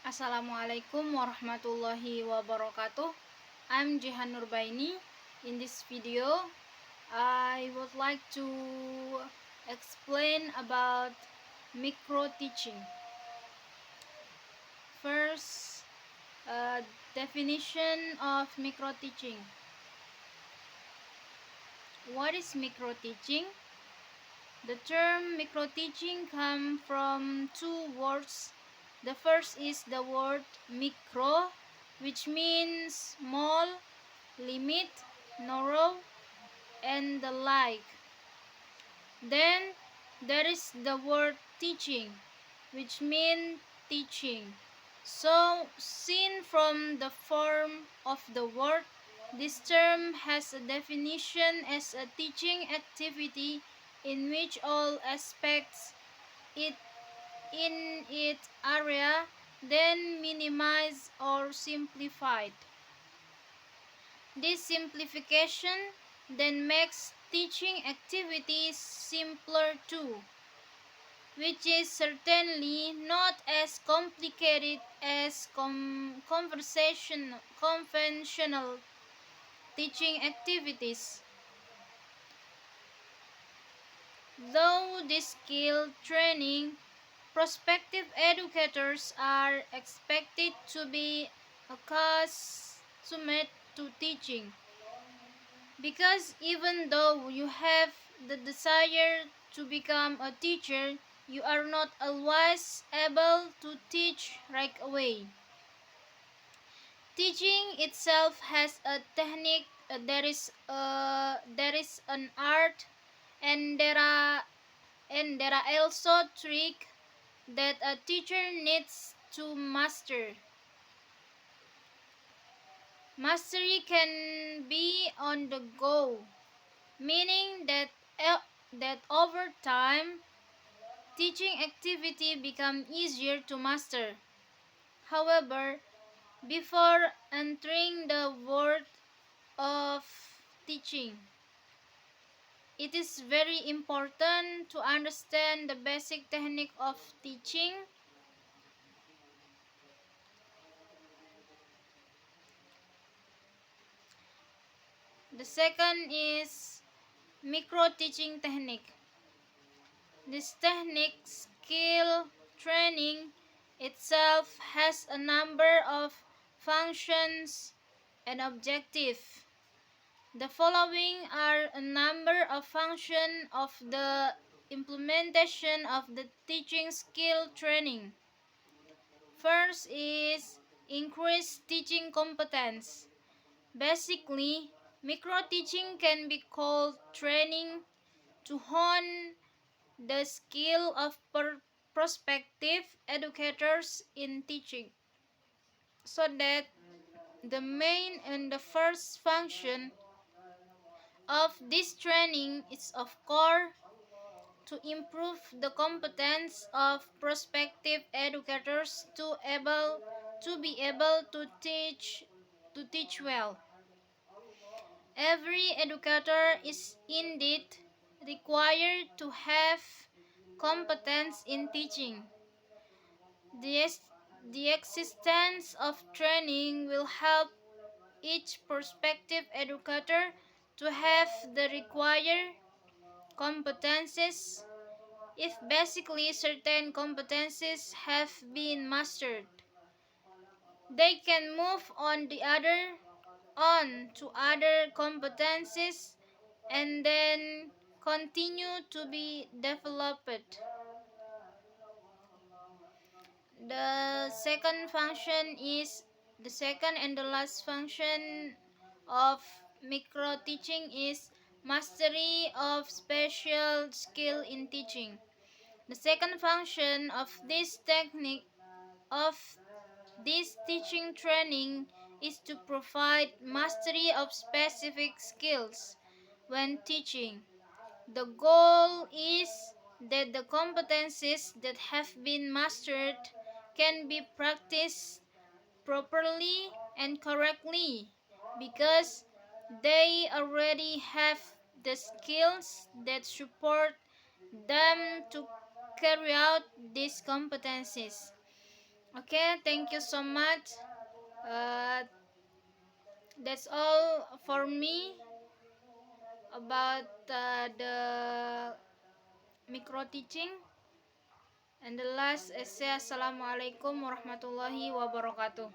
Assalamualaikum warahmatullahi wabarakatuh. I'm JIHAN NURBAINI. In this video, I would like to explain about micro-teaching. First, definition of micro-teaching. What is micro-teaching? The term micro-teaching comes from two words. The first is the word micro, which means small, limit, narrow, and the like. Then there is the word teaching, which means teaching. So, seen from the form of the word, this term has a definition as a teaching activity in which all aspects in its area then minimized or simplified. This simplification then makes teaching activities simpler too, which is certainly not as complicated as conventional teaching activities. Though this skill training, prospective educators are expected to be accustomed to teaching, because even though you have the desire to become a teacher, you are not always able to teach right away. Teaching itself has a technique, there is an art, and there are also tricks that a teacher needs to master. Mastery can be on the go, meaning that over time, teaching activity become easier to master. However, before entering the world of teaching, it is very important to understand the basic technique of teaching. The second is micro-teaching technique. This technique skill training itself has a number of functions and objectives. The following are a number of functions of the implementation of the teaching skill training. First is increase teaching competence. Basically, micro-teaching can be called training to hone the skill of prospective educators in teaching, so that the main and the first function of this training is, of course, to improve the competence of prospective educators to be able to teach well. Every educator is indeed required to have competence in teaching. The existence of training will help each prospective educator to have the required competences. If basically certain competences have been mastered, they can move on to other competences and then continue to be developed. The second and the last function of micro-teaching is mastery of special skill in teaching. The second function of this technique of this teaching training is to provide mastery of specific skills when teaching. The goal is that the competencies that have been mastered can be practiced properly and correctly, because they already have the skills that support them to carry out these competencies. Okay, thank you so much. Uh, that's all for me about the micro teaching. And the last essay, Assalamualaikum warahmatullahi wabarakatuh.